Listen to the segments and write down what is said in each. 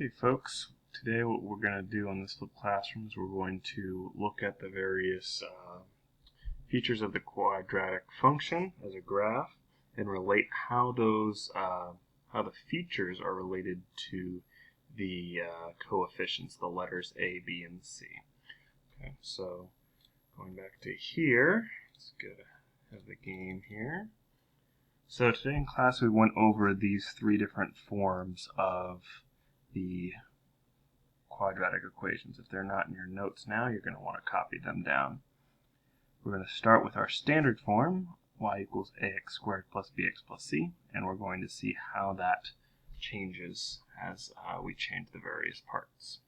Okay, folks, today what we're going to do on this flipped classroom is we're going to look at the various features of the quadratic function as a graph and relate how those how the features are related to the coefficients, the letters A, B, and C. Okay, so going back to here, let's go to have the game here. So today in class we went over these three different forms of the quadratic equations. If they're not in your notes now, you're going to want to copy them down. We're going to start with our standard form, y equals ax squared plus bx plus c, and we're going to see how that changes as we change the various parts.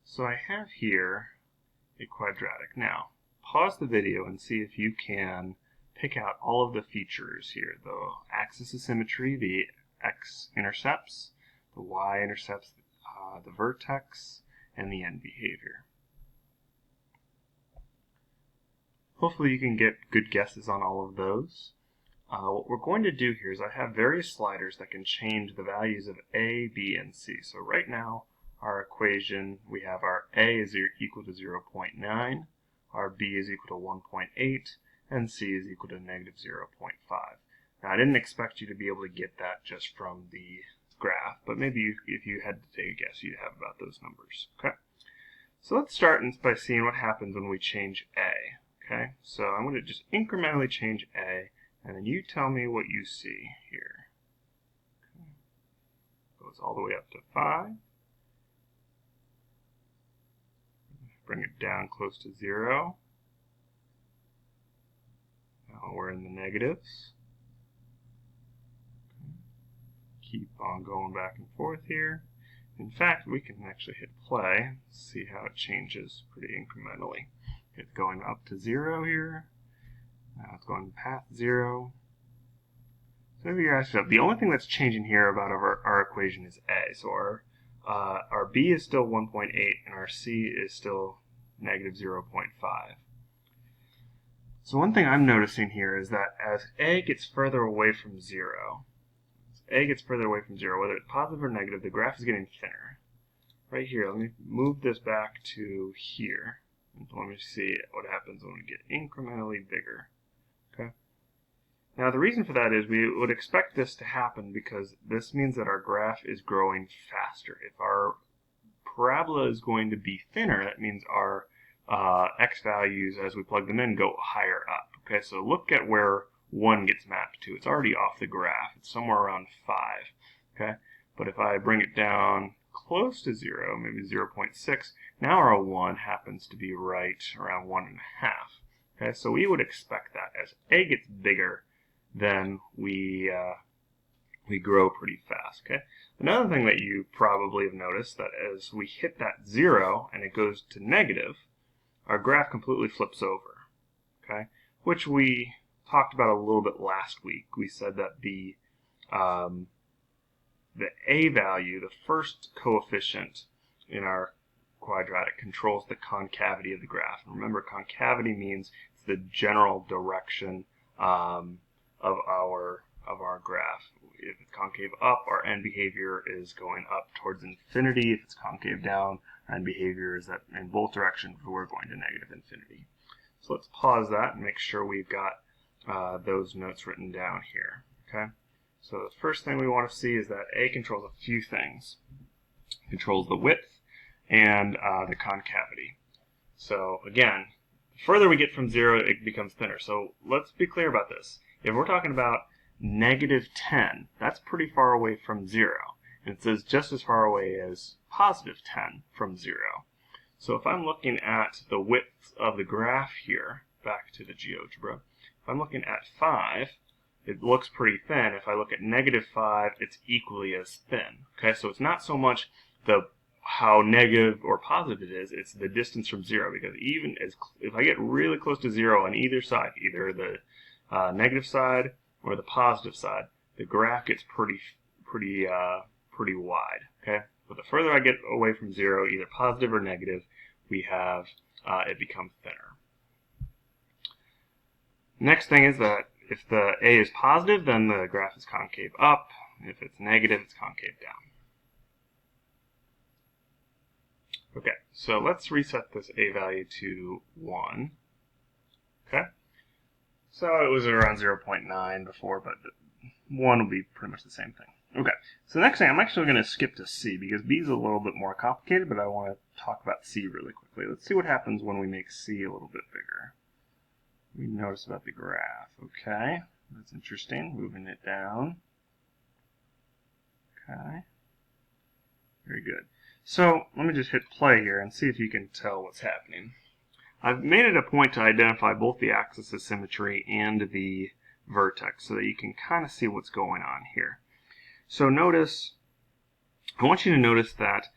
So I have here a quadratic. Now, pause the video and see if you can pick out all of the features here. The axis of symmetry, the x-intercepts, the y-intercepts, the vertex, and the end behavior. Hopefully you can get good guesses on all of those. What we're going to do here is I have various sliders that can change the values of A, B, and C. So right now our equation, we have our A is equal to 0.9, our B is equal to 1.8, and C is equal to negative 0.5. Now I didn't expect you to be able to get that just from the graph, but maybe if you had to take a guess, you'd have about those numbers. Okay, so let's start by seeing what happens when we change A. Okay, so I'm going to just incrementally change A, and then you tell me what you see here. Okay. Goes all the way up to 5. Bring it down close to 0. Now we're in the negatives. Keep on going back and forth here. In fact, we can actually hit play, see how it changes pretty incrementally. It's going up to 0 here. Now it's going past 0. So maybe you're asking, the only thing that's changing here about our equation is A. So our B is still 1.8 and our C is still negative 0.5. So one thing I'm noticing here is that as A gets further away from 0, whether it's positive or negative, the graph is getting thinner. Right here, let me move this back to here. And let me see what happens when we get incrementally bigger. Okay. Now the reason for that is we would expect this to happen because this means that our graph is growing faster. If our parabola is going to be thinner, that means our x values as we plug them in go higher up. Okay, so look at where 1 gets mapped to. It's already off the graph. It's somewhere around 5. Okay, but if I bring it down close to 0, maybe 0.6, now our 1 happens to be right around 1.5. Okay, so we would expect that as A gets bigger, then we grow pretty fast. Okay. Another thing that you probably have noticed that as we hit that 0 and it goes to negative, our graph completely flips over. Okay, which we talked about a little bit last week. We said that the A value, the first coefficient in our quadratic, controls the concavity of the graph. And remember, concavity means it's the general direction of our graph. If it's concave up, our end behavior is going up towards infinity. If it's concave down, our end behavior is that in both directions we're going to negative infinity. So let's pause that and make sure we've got those notes written down here. Okay. So the first thing we want to see is that A controls a few things. It controls the width and the concavity. So again, the further we get from 0, it becomes thinner. So let's be clear about this. If we're talking about negative 10, that's pretty far away from 0. And it says just as far away as positive 10 from 0. So if I'm looking at the width of the graph here, back to the GeoGebra, if I'm looking at 5, it looks pretty thin. If I look at negative 5, it's equally as thin. Okay, so it's not so much how negative or positive it is, it's the distance from 0, because even if I get really close to 0 on either side, either the negative side or the positive side, the graph gets pretty wide. Okay, but the further I get away from 0, either positive or negative, we have it becomes thinner. Next thing is that if the A is positive, then the graph is concave up. If it's negative, it's concave down. Okay, so let's reset this a value to 1. Okay, so it was around 0.9 before, but 1 will be pretty much the same thing. Okay, so the next thing, I'm actually going to skip to C because B is a little bit more complicated, but I want to talk about C really quickly. Let's see what happens when we make C a little bit bigger. We notice about the graph. Okay, that's interesting. Moving it down. Okay, very good. So let me just hit play here and see if you can tell what's happening. I've made it a point to identify both the axis of symmetry and the vertex so that you can kind of see what's going on here. So notice, I want you to notice that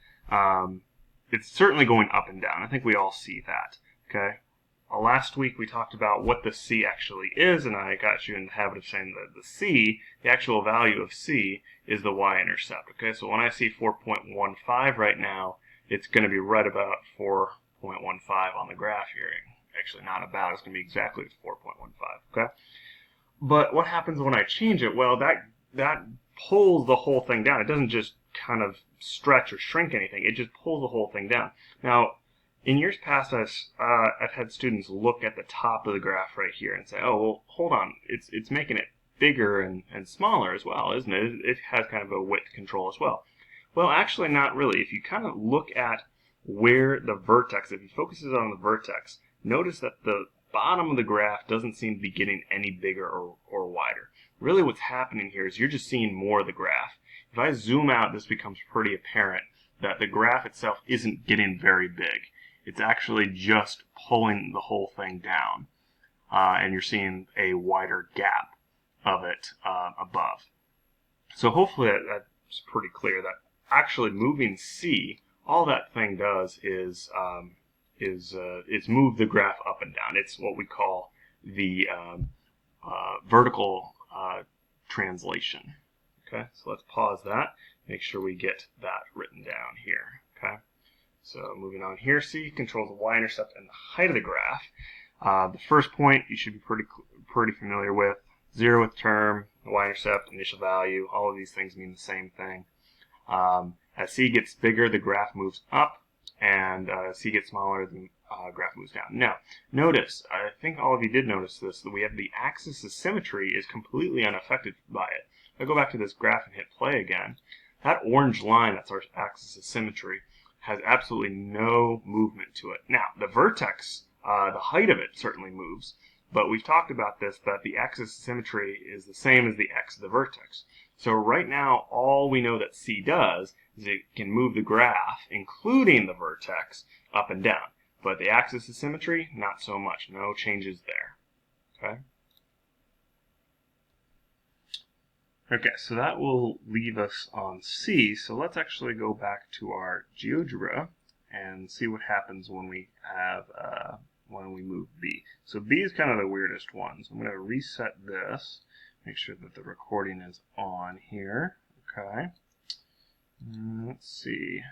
it's certainly going up and down. I think we all see that. Okay. Last week we talked about what the C actually is, and I got you in the habit of saying that the C, the actual value of C, is the y-intercept. Okay, so when I see 4.15 right now, it's going to be right about 4.15 on the graph here. Actually, not about, it's going to be exactly 4.15. Okay, but what happens when I change it? Well, that pulls the whole thing down. It doesn't just kind of stretch or shrink anything. It just pulls the whole thing down. Now, in years past, I've had students look at the top of the graph right here and say, oh, well, hold on, it's making it bigger and smaller as well, isn't it? It has kind of a width control as well. Well, actually, not really. If you kind of look at where the vertex, if you focus it on the vertex, notice that the bottom of the graph doesn't seem to be getting any bigger or wider. Really what's happening here is you're just seeing more of the graph. If I zoom out, this becomes pretty apparent that the graph itself isn't getting very big. It's actually just pulling the whole thing down, and you're seeing a wider gap of it above. So hopefully that's pretty clear that actually moving C, all that thing does is it's move the graph up and down. It's what we call the vertical translation. Okay, so let's pause that, make sure we get that written down here. Okay. So moving on here, C controls the y-intercept and the height of the graph. The first point you should be pretty familiar with. 0th term, the y-intercept, initial value, all of these things mean the same thing. As C gets bigger, the graph moves up, and as C gets smaller, the graph moves down. Now, notice, I think all of you did notice this, that we have the axis of symmetry is completely unaffected by it. If I go back to this graph and hit play again, that orange line, that's our axis of symmetry, has absolutely no movement to it. Now, the vertex, the height of it certainly moves, but we've talked about this, that the axis of symmetry is the same as the x of the vertex. So right now, all we know that C does is it can move the graph, including the vertex, up and down. But the axis of symmetry, not so much. No changes there. Okay? Okay, so that will leave us on C. So let's actually go back to our GeoGebra and see what happens when we have when we move B. So B is kind of the weirdest one. So I'm going to reset this, make sure that the recording is on here. Okay. Let's see.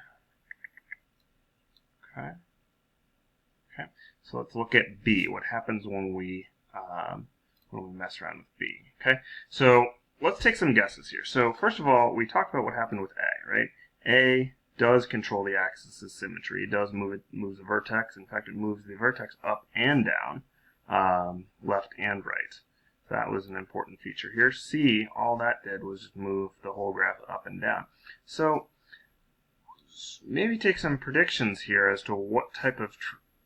Okay. Okay. So let's look at B. What happens when we mess around with B? Okay. So let's take some guesses here. So first of all, we talked about what happened with A, right? A does control the axis of symmetry. It does moves the vertex. In fact, it moves the vertex up and down, left and right. So that was an important feature here. C, all that did was just move the whole graph up and down. So maybe take some predictions here as to what type of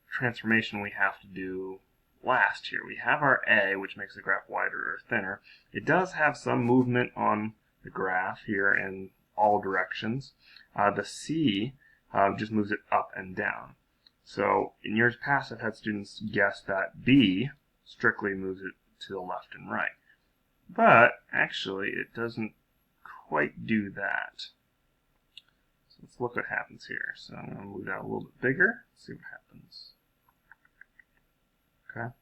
transformation we have to do last here. We have our A, which makes the graph wider or thinner. It does have some movement on the graph here in all directions. The C just moves it up and down. So in years past, I've had students guess that B strictly moves it to the left and right. But actually, it doesn't quite do that. So let's look what happens here. So I'm going to move that a little bit bigger, see what happens. Okay.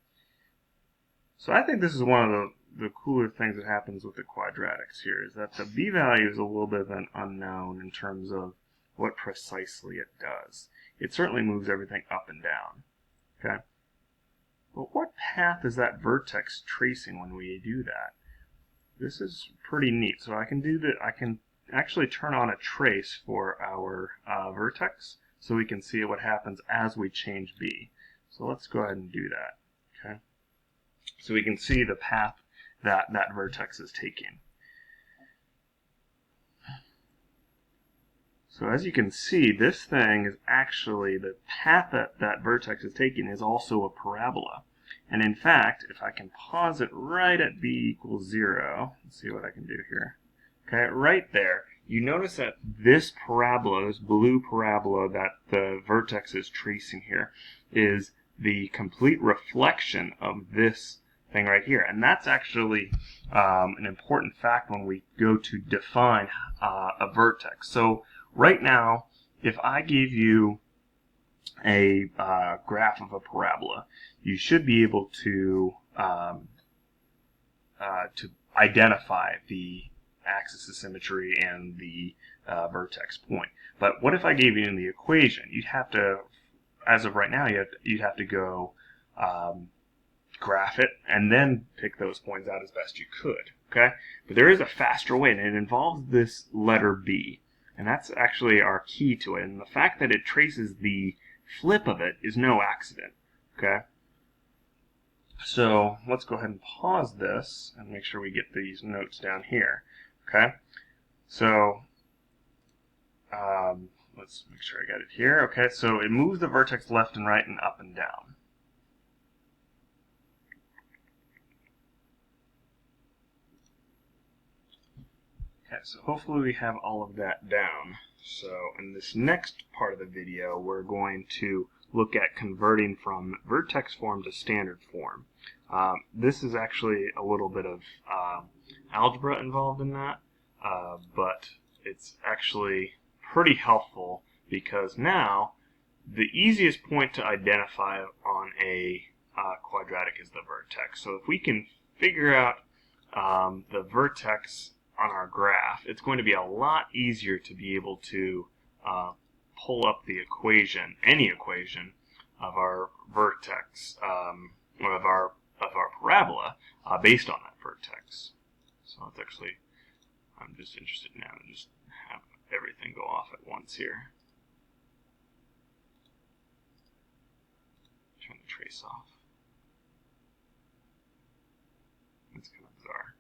So I think this is one of the cooler things that happens with the quadratics here, is that the B value is a little bit of an unknown in terms of what precisely it does. It certainly moves everything up and down. Okay. But what path is that vertex tracing when we do that? This is pretty neat. So I can do that. I can actually turn on a trace for our vertex. so we can see what happens as we change B. So let's go ahead and do that. Okay. So we can see the path that that vertex is taking. So as you can see, this thing is actually, the path that that vertex is taking is also a parabola. And in fact, if I can pause it right at b equals 0, let's see what I can do here. Okay, right there, you notice that this parabola, this blue parabola that the vertex is tracing here, is the complete reflection of this thing right here. And that's actually an important fact when we go to define a vertex. So right now, if I gave you a graph of a parabola, you should be able to identify the axis of symmetry and the vertex point. But what if I gave you the equation? You'd have to, as of right now, you'd have to go graph it and then pick those points out as best you could. Okay, but there is a faster way, and it involves this letter B, and that's actually our key to it. And the fact that it traces the flip of it is no accident. Okay, so let's go ahead and pause this and make sure we get these notes down here. Okay, so let's make sure I got it here. Okay, so it moves the vertex left and right and up and down. Okay, so hopefully we have all of that down. So in this next part of the video, we're going to look at converting from vertex form to standard form. This is actually a little bit of algebra involved in that, but it's actually pretty helpful because now the easiest point to identify on a quadratic is the vertex. So if we can figure out the vertex on our graph, it's going to be a lot easier to be able to pull up the equation, any equation of our vertex, or of our parabola based on that vertex. So let's actually, I'm just interested now in just have everything go off at once here. Turn the trace off. That's kind of bizarre.